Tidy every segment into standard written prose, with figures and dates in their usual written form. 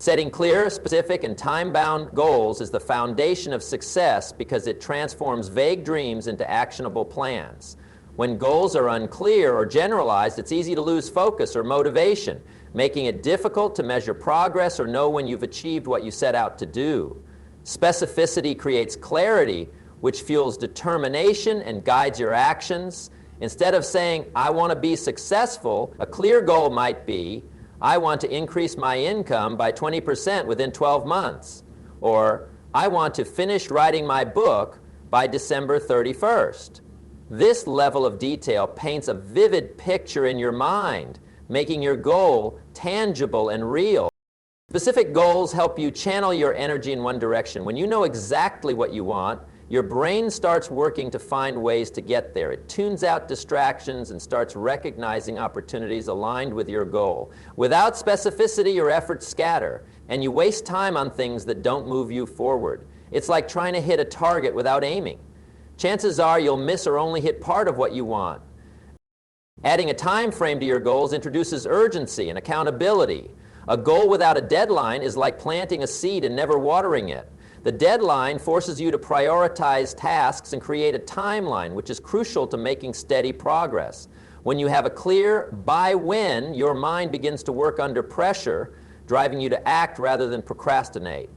Setting clear, specific, and time-bound goals is the foundation of success because it transforms vague dreams into actionable plans. When goals are unclear or generalized, it's easy to lose focus or motivation, making it difficult to measure progress or know when you've achieved what you set out to do. Specificity creates clarity, which fuels determination and guides your actions. Instead of saying, "I want to be successful," a clear goal might be, "I want to increase my income by 20% within 12 months," or "I want to finish writing my book by December 31st. This level of detail paints a vivid picture in your mind, making your goal tangible and real. Specific goals help you channel your energy in one direction. When you know exactly what you want, your brain starts working to find ways to get there. It tunes out distractions and starts recognizing opportunities aligned with your goal. Without specificity, your efforts scatter, and you waste time on things that don't move you forward. It's like trying to hit a target without aiming. Chances are you'll miss or only hit part of what you want. Adding a time frame to your goals introduces urgency and accountability. A goal without a deadline is like planting a seed and never watering it. The deadline forces you to prioritize tasks and create a timeline, which is crucial to making steady progress. When you have a clear by when, your mind begins to work under pressure, driving you to act rather than procrastinate.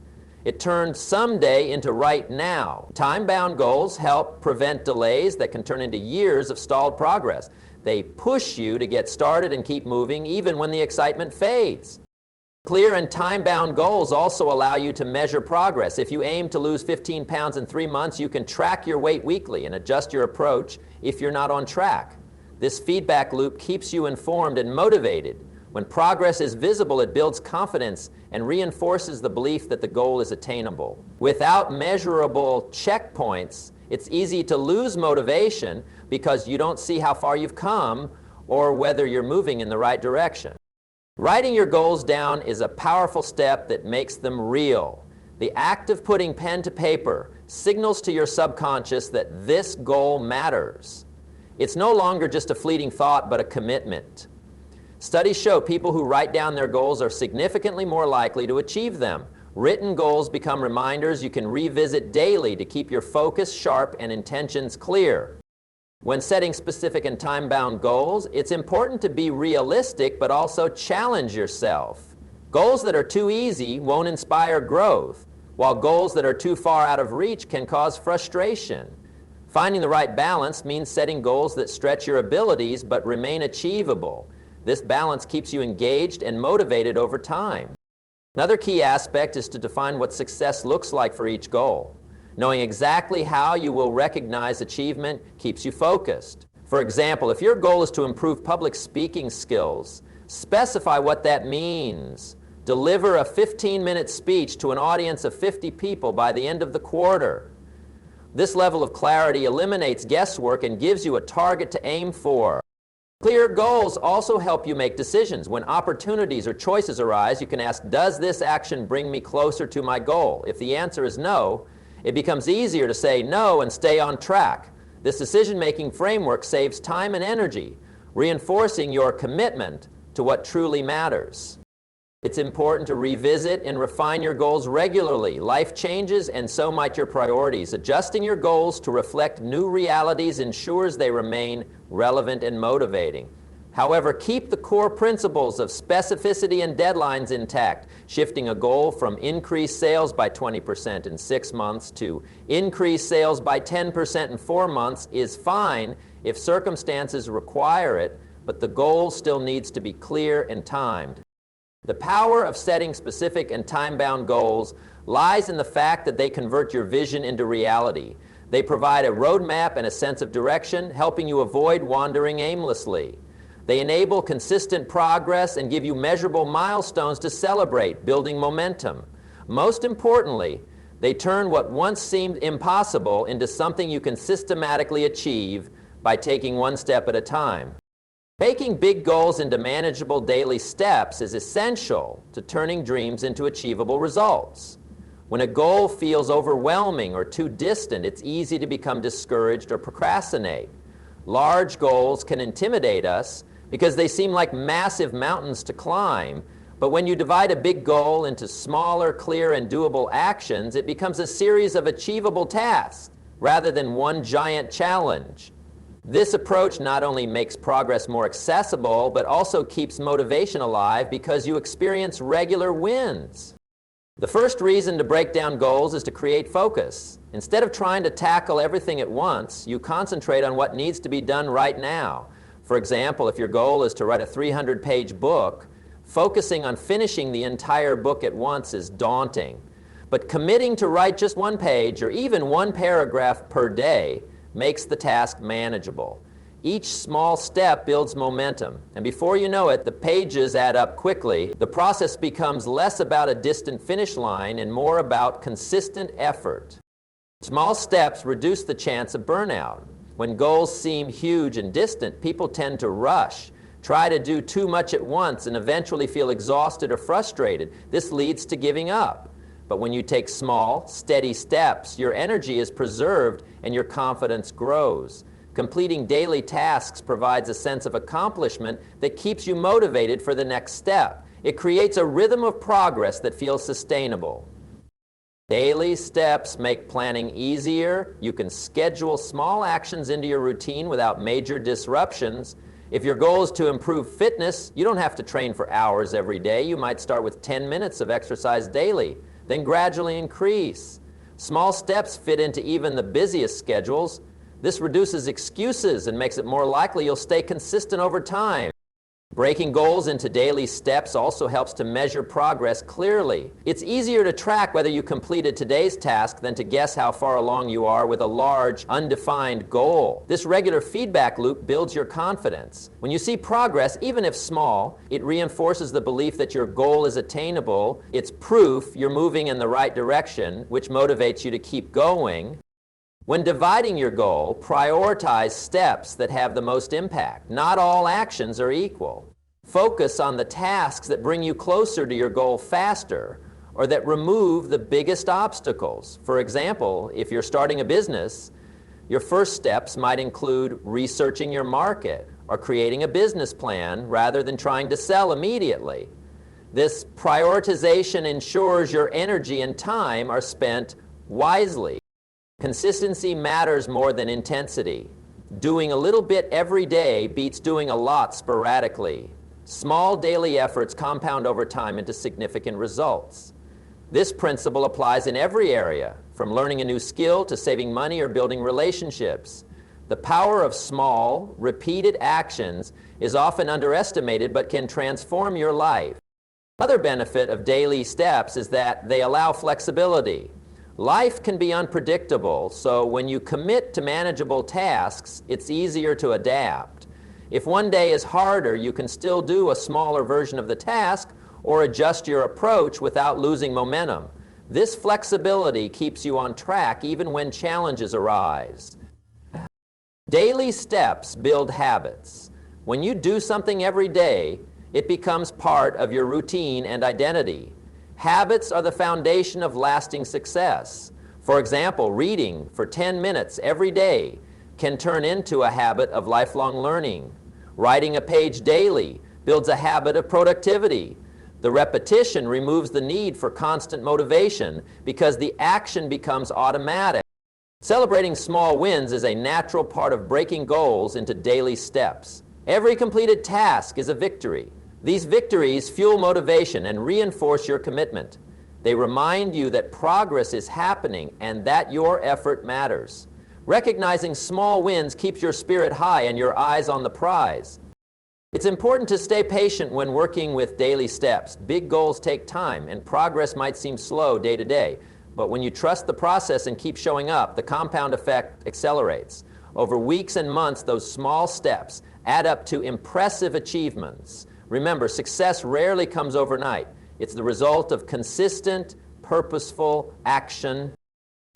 It turns someday into right now. Time-bound goals help prevent delays that can turn into years of stalled progress. They push you to get started and keep moving even when the excitement fades. Clear and time-bound goals also allow you to measure progress. If you aim to lose 15 pounds in 3 months, you can track your weight weekly and adjust your approach if you're not on track. This feedback loop keeps you informed and motivated. When progress is visible, it builds confidence and reinforces the belief that the goal is attainable. Without measurable checkpoints, it's easy to lose motivation because you don't see how far you've come or whether you're moving in the right direction. Writing your goals down is a powerful step that makes them real. The act of putting pen to paper signals to your subconscious that this goal matters. It's no longer just a fleeting thought, but a commitment. Studies show people who write down their goals are significantly more likely to achieve them. Written goals become reminders you can revisit daily to keep your focus sharp and intentions clear. When setting specific and time-bound goals, it's important to be realistic but also challenge yourself. Goals that are too easy won't inspire growth, while goals that are too far out of reach can cause frustration. Finding the right balance means setting goals that stretch your abilities but remain achievable. This balance keeps you engaged and motivated over time. Another key aspect is to define what success looks like for each goal. Knowing exactly how you will recognize achievement keeps you focused. For example, if your goal is to improve public speaking skills, specify what that means. Deliver a 15-minute speech to an audience of 50 people by the end of the quarter. This level of clarity eliminates guesswork and gives you a target to aim for. Clear goals also help you make decisions. When opportunities or choices arise, you can ask, does this action bring me closer to my goal? If the answer is no, it becomes easier to say no and stay on track. This decision-making framework saves time and energy, reinforcing your commitment to what truly matters. It's important to revisit and refine your goals regularly. Life changes, and so might your priorities. Adjusting your goals to reflect new realities ensures they remain relevant and motivating. However, keep the core principles of specificity and deadlines intact. Shifting a goal from increase sales by 20% in 6 months to increase sales by 10% in 4 months is fine if circumstances require it, but the goal still needs to be clear and timed. The power of setting specific and time-bound goals lies in the fact that they convert your vision into reality. They provide a roadmap and a sense of direction, helping you avoid wandering aimlessly. They enable consistent progress and give you measurable milestones to celebrate, building momentum. Most importantly, they turn what once seemed impossible into something you can systematically achieve by taking one step at a time. Making big goals into manageable daily steps is essential to turning dreams into achievable results. When a goal feels overwhelming or too distant, it's easy to become discouraged or procrastinate. Large goals can intimidate us because they seem like massive mountains to climb, But when you divide a big goal into smaller, clear, and doable actions, it becomes a series of achievable tasks rather than one giant challenge. This approach not only makes progress more accessible, but also keeps motivation alive because you experience regular wins. The first reason to break down goals is to create focus. Instead of trying to tackle everything at once, you concentrate on what needs to be done right now. For example, if your goal is to write a 300-page book, focusing on finishing the entire book at once is daunting. But committing to write just one page or even one paragraph per day makes the task manageable. Each small step builds momentum, and before you know it, the pages add up quickly. The process becomes less about a distant finish line and more about consistent effort. Small steps reduce the chance of burnout. When goals seem huge and distant, people tend to rush, try to do too much at once, and eventually feel exhausted or frustrated. This leads to giving up. But when you take small, steady steps, your energy is preserved and your confidence grows. Completing daily tasks provides a sense of accomplishment that keeps you motivated for the next step. It creates a rhythm of progress that feels sustainable. Daily steps make planning easier. You can schedule small actions into your routine without major disruptions. If your goal is to improve fitness, you don't have to train for hours every day. You might start with 10 minutes of exercise daily, then gradually increase. Small steps fit into even the busiest schedules. This reduces excuses and makes it more likely you'll stay consistent over time. Breaking goals into daily steps also helps to measure progress clearly. It's easier to track whether you completed today's task than to guess how far along you are with a large, undefined goal. This regular feedback loop builds your confidence. When you see progress, even if small, it reinforces the belief that your goal is attainable. It's proof you're moving in the right direction, which motivates you to keep going. When dividing your goal, prioritize steps that have the most impact. Not all actions are equal. Focus on the tasks that bring you closer to your goal faster or that remove the biggest obstacles. For example, if you're starting a business, your first steps might include researching your market or creating a business plan rather than trying to sell immediately. This prioritization ensures your energy and time are spent wisely. Consistency matters more than intensity. Doing a little bit every day beats doing a lot sporadically. Small daily efforts compound over time into significant results. This principle applies in every area, from learning a new skill to saving money or building relationships. The power of small, repeated actions is often underestimated but can transform your life. Another benefit of daily steps is that they allow flexibility. Life can be unpredictable, so when you commit to manageable tasks, it's easier to adapt. If one day is harder, you can still do a smaller version of the task or adjust your approach without losing momentum. This flexibility keeps you on track even when challenges arise. Daily steps build habits. When you do something every day, it becomes part of your routine and identity. Habits are the foundation of lasting success. For example, reading for 10 minutes every day can turn into a habit of lifelong learning. Writing a page daily builds a habit of productivity. The repetition removes the need for constant motivation because the action becomes automatic. Celebrating small wins is a natural part of breaking goals into daily steps. Every completed task is a victory. These victories fuel motivation and reinforce your commitment. They remind you that progress is happening and that your effort matters. Recognizing small wins keeps your spirit high and your eyes on the prize. It's important to stay patient when working with daily steps. Big goals take time and progress might seem slow day to day. But when you trust the process and keep showing up, the compound effect accelerates. Over weeks and months, those small steps add up to impressive achievements. Remember, success rarely comes overnight. It's the result of consistent, purposeful action.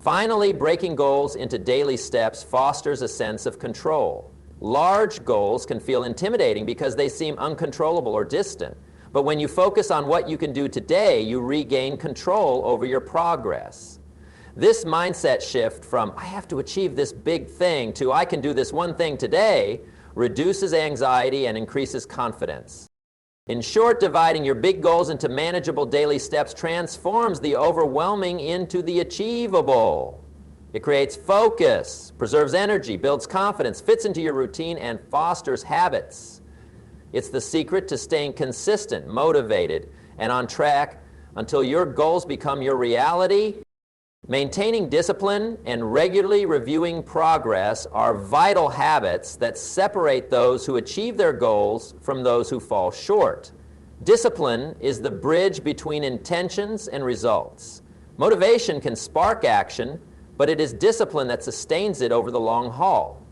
Finally, breaking goals into daily steps fosters a sense of control. Large goals can feel intimidating because they seem uncontrollable or distant. But when you focus on what you can do today, you regain control over your progress. This mindset shift from, I have to achieve this big thing, to I can do this one thing today, reduces anxiety and increases confidence. In short, dividing your big goals into manageable daily steps transforms the overwhelming into the achievable. It creates focus, preserves energy, builds confidence, fits into your routine, and fosters habits. It's the secret to staying consistent, motivated, and on track until your goals become your reality. Maintaining discipline and regularly reviewing progress are vital habits that separate those who achieve their goals from those who fall short. Discipline is the bridge between intentions and results. Motivation can spark action, but it is discipline that sustains it over the long haul.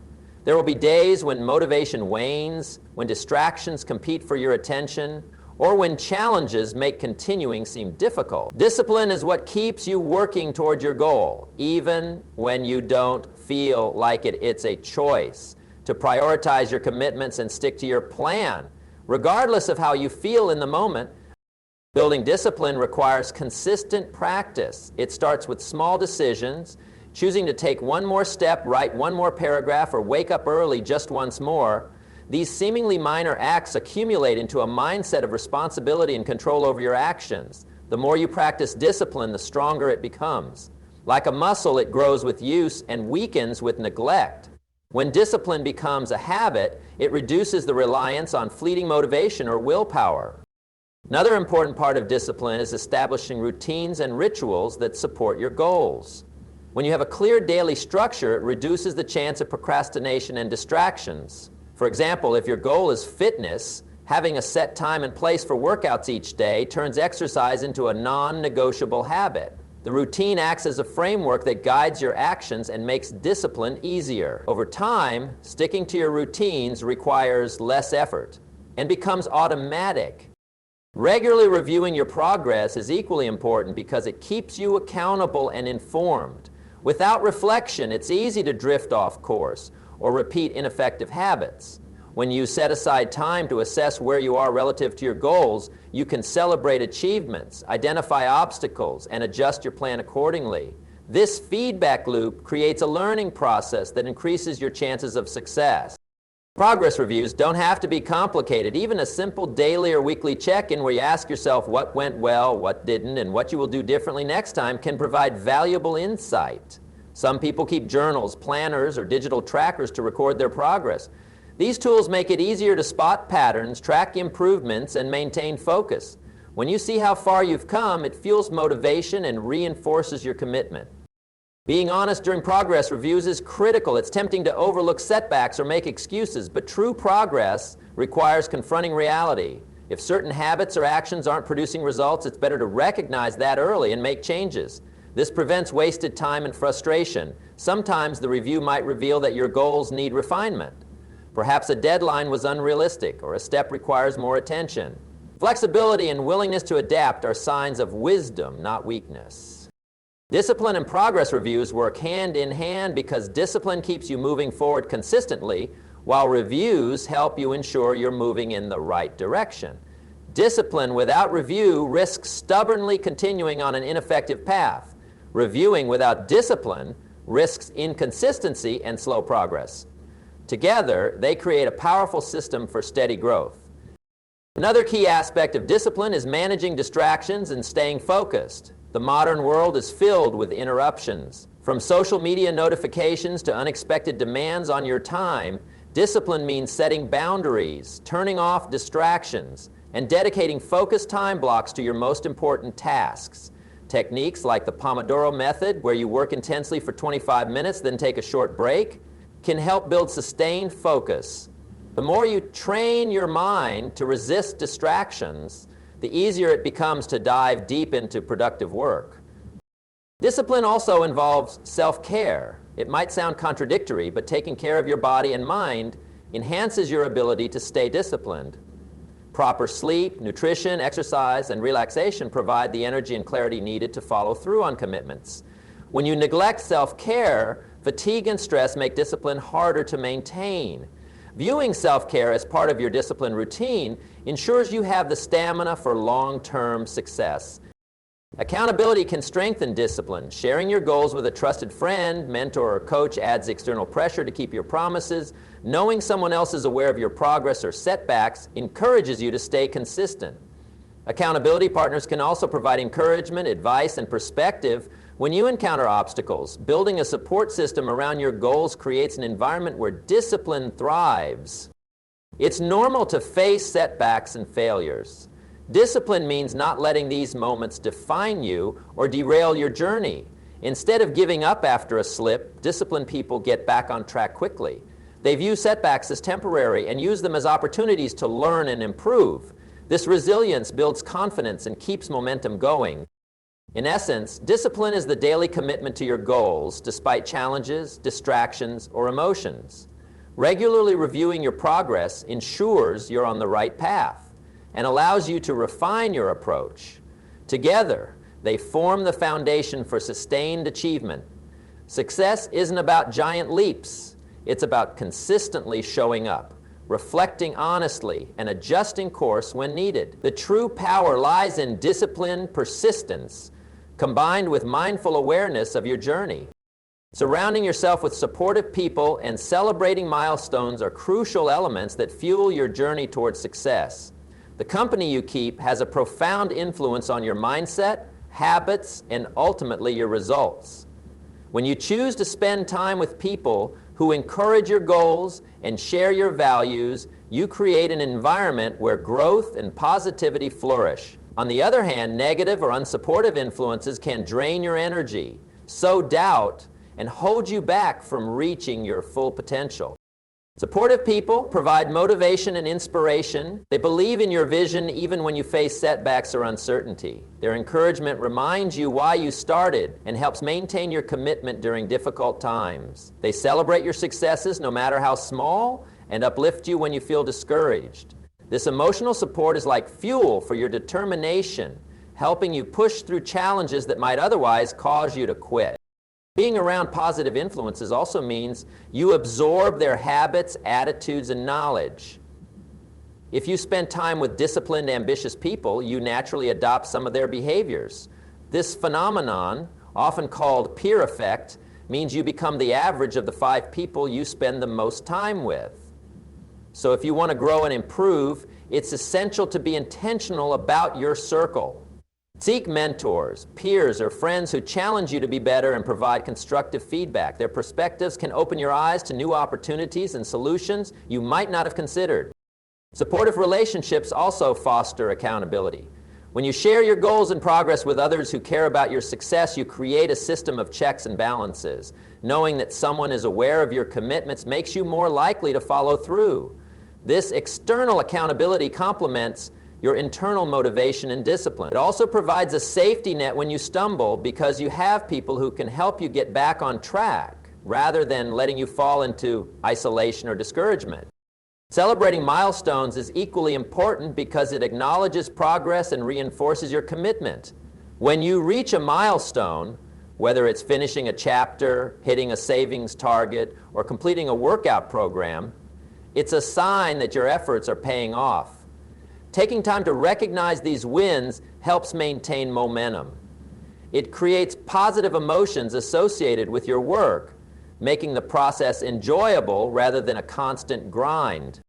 There will be days when motivation wanes, when distractions compete for your attention, or when challenges make continuing seem difficult. Discipline is what keeps you working toward your goal, even when you don't feel like it. It's a choice to prioritize your commitments and stick to your plan, regardless of how you feel in the moment. Building discipline requires consistent practice. It starts with small decisions, choosing to take one more step, write one more paragraph, or wake up early just once more. These seemingly minor acts accumulate into a mindset of responsibility and control over your actions. The more you practice discipline, the stronger it becomes. Like a muscle, it grows with use and weakens with neglect. When discipline becomes a habit, it reduces the reliance on fleeting motivation or willpower. Another important part of discipline is establishing routines and rituals that support your goals. When you have a clear daily structure, it reduces the chance of procrastination and distractions. For example, if your goal is fitness, having a set time and place for workouts each day turns exercise into a non-negotiable habit. The routine acts as a framework that guides your actions and makes discipline easier. Over time, sticking to your routines requires less effort and becomes automatic. Regularly reviewing your progress is equally important because it keeps you accountable and informed. Without reflection, it's easy to drift off course or repeat ineffective habits. When you set aside time to assess where you are relative to your goals, you can celebrate achievements, identify obstacles, and adjust your plan accordingly. This feedback loop creates a learning process that increases your chances of success. Progress reviews don't have to be complicated. Even a simple daily or weekly check-in where you ask yourself what went well, what didn't, and what you will do differently next time can provide valuable insight. Some people keep journals, planners, or digital trackers to record their progress. These tools make it easier to spot patterns, track improvements, and maintain focus. When you see how far you've come, it fuels motivation and reinforces your commitment. Being honest during progress reviews is critical. It's tempting to overlook setbacks or make excuses, but true progress requires confronting reality. If certain habits or actions aren't producing results, it's better to recognize that early and make changes. This prevents wasted time and frustration. Sometimes the review might reveal that your goals need refinement. Perhaps a deadline was unrealistic or a step requires more attention. Flexibility and willingness to adapt are signs of wisdom, not weakness. Discipline and progress reviews work hand in hand because discipline keeps you moving forward consistently, while reviews help you ensure you're moving in the right direction. Discipline without review risks stubbornly continuing on an ineffective path. Reviewing without discipline risks inconsistency and slow progress. Together, they create a powerful system for steady growth. Another key aspect of discipline is managing distractions and staying focused. The modern world is filled with interruptions. From social media notifications to unexpected demands on your time, discipline means setting boundaries, turning off distractions, and dedicating focused time blocks to your most important tasks. Techniques like the Pomodoro method, where you work intensely for 25 minutes, then take a short break, can help build sustained focus. The more you train your mind to resist distractions, the easier it becomes to dive deep into productive work. Discipline also involves self-care. It might sound contradictory, but taking care of your body and mind enhances your ability to stay disciplined. Proper sleep, nutrition, exercise, and relaxation provide the energy and clarity needed to follow through on commitments. When you neglect self-care, fatigue and stress make discipline harder to maintain. Viewing self-care as part of your discipline routine ensures you have the stamina for long-term success. Accountability can strengthen discipline. Sharing your goals with a trusted friend, mentor, or coach adds external pressure to keep your promises. Knowing someone else is aware of your progress or setbacks encourages you to stay consistent. Accountability partners can also provide encouragement, advice, and perspective when you encounter obstacles. Building a support system around your goals creates an environment where discipline thrives. It's normal to face setbacks and failures. Discipline means not letting these moments define you or derail your journey. Instead of giving up after a slip, disciplined people get back on track quickly. They view setbacks as temporary and use them as opportunities to learn and improve. This resilience builds confidence and keeps momentum going. In essence, discipline is the daily commitment to your goals despite challenges, distractions, or emotions. Regularly reviewing your progress ensures you're on the right path and allows you to refine your approach. Together, they form the foundation for sustained achievement. Success isn't about giant leaps. It's about consistently showing up, reflecting honestly, and adjusting course when needed. The true power lies in discipline, persistence, combined with mindful awareness of your journey. Surrounding yourself with supportive people and celebrating milestones are crucial elements that fuel your journey towards success. The company you keep has a profound influence on your mindset, habits, and ultimately your results. When you choose to spend time with people who encourage your goals and share your values, you create an environment where growth and positivity flourish. On the other hand, negative or unsupportive influences can drain your energy, sow doubt, and hold you back from reaching your full potential. Supportive people provide motivation and inspiration. They believe in your vision even when you face setbacks or uncertainty. Their encouragement reminds you why you started and helps maintain your commitment during difficult times. They celebrate your successes no matter how small and uplift you when you feel discouraged. This emotional support is like fuel for your determination, helping you push through challenges that might otherwise cause you to quit. Being around positive influences also means you absorb their habits, attitudes, and knowledge. If you spend time with disciplined, ambitious people, you naturally adopt some of their behaviors. This phenomenon, often called peer effect, means you become the average of the 5 people you spend the most time with. So if you want to grow and improve, it's essential to be intentional about your circle. Seek mentors, peers, or friends who challenge you to be better and provide constructive feedback. Their perspectives can open your eyes to new opportunities and solutions you might not have considered. Supportive relationships also foster accountability. When you share your goals and progress with others who care about your success, you create a system of checks and balances. Knowing that someone is aware of your commitments makes you more likely to follow through. This external accountability complements your internal motivation and discipline. It also provides a safety net when you stumble because you have people who can help you get back on track rather than letting you fall into isolation or discouragement. Celebrating milestones is equally important because it acknowledges progress and reinforces your commitment. When you reach a milestone, whether it's finishing a chapter, hitting a savings target, or completing a workout program, it's a sign that your efforts are paying off. Taking time to recognize these wins helps maintain momentum. It creates positive emotions associated with your work, making the process enjoyable rather than a constant grind.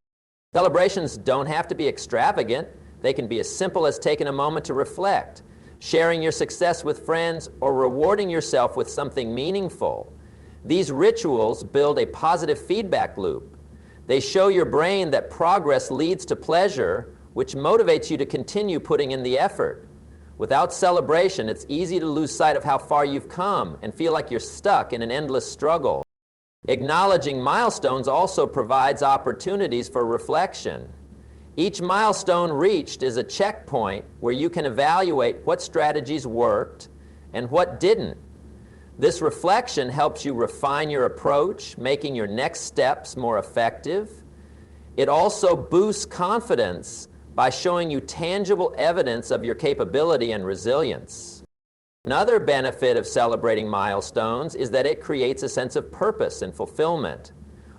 Celebrations don't have to be extravagant. They can be as simple as taking a moment to reflect, sharing your success with friends, or rewarding yourself with something meaningful. These rituals build a positive feedback loop. They show your brain that progress leads to pleasure, which motivates you to continue putting in the effort. Without celebration, it's easy to lose sight of how far you've come and feel like you're stuck in an endless struggle. Acknowledging milestones also provides opportunities for reflection. Each milestone reached is a checkpoint where you can evaluate what strategies worked and what didn't. This reflection helps you refine your approach, making your next steps more effective. It also boosts confidence by showing you tangible evidence of your capability and resilience. Another benefit of celebrating milestones is that it creates a sense of purpose and fulfillment.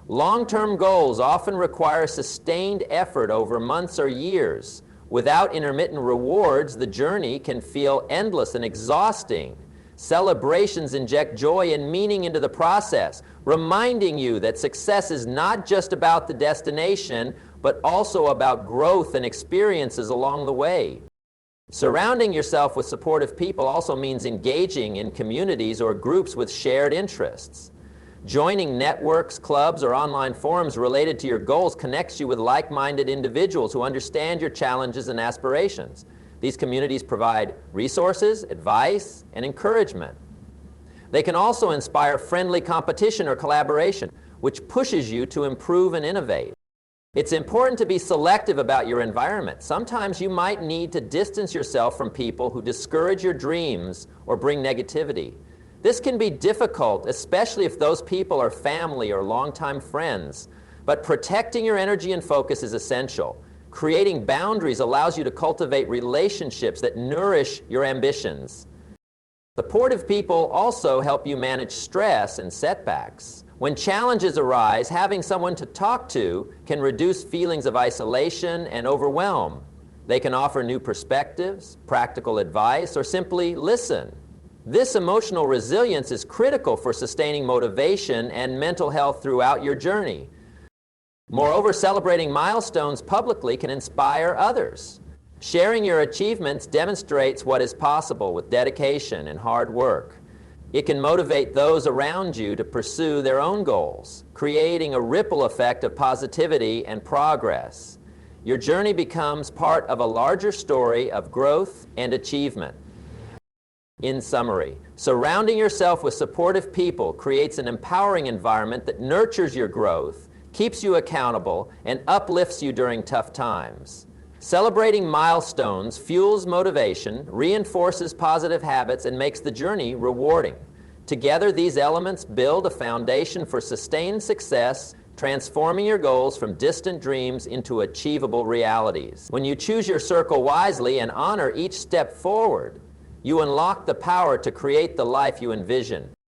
Long-term goals often require sustained effort over months or years, Without intermittent rewards, the journey can feel endless and exhausting. Celebrations inject joy and meaning into the process, reminding you that success is not just about the destination, but also about growth and experiences along the way. Surrounding yourself with supportive people also means engaging in communities or groups with shared interests. Joining networks, clubs, or online forums related to your goals connects you with like-minded individuals who understand your challenges and aspirations. These communities provide resources, advice, and encouragement. They can also inspire friendly competition or collaboration, which pushes you to improve and innovate. It's important to be selective about your environment. Sometimes you might need to distance yourself from people who discourage your dreams or bring negativity. This can be difficult, especially if those people are family or longtime friends. But protecting your energy and focus is essential. Creating boundaries allows you to cultivate relationships that nourish your ambitions. Supportive people also help you manage stress and setbacks. When challenges arise, having someone to talk to can reduce feelings of isolation and overwhelm. They can offer new perspectives, practical advice, or simply listen. This emotional resilience is critical for sustaining motivation and mental health throughout your journey. Moreover, celebrating milestones publicly can inspire others. Sharing your achievements demonstrates what is possible with dedication and hard work. It can motivate those around you to pursue their own goals, creating a ripple effect of positivity and progress. Your journey becomes part of a larger story of growth and achievement. In summary, surrounding yourself with supportive people creates an empowering environment that nurtures your growth, keeps you accountable, and uplifts you during tough times. Celebrating milestones fuels motivation, reinforces positive habits, and makes the journey rewarding. Together, these elements build a foundation for sustained success, transforming your goals from distant dreams into achievable realities. When you choose your circle wisely and honor each step forward, you unlock the power to create the life you envision.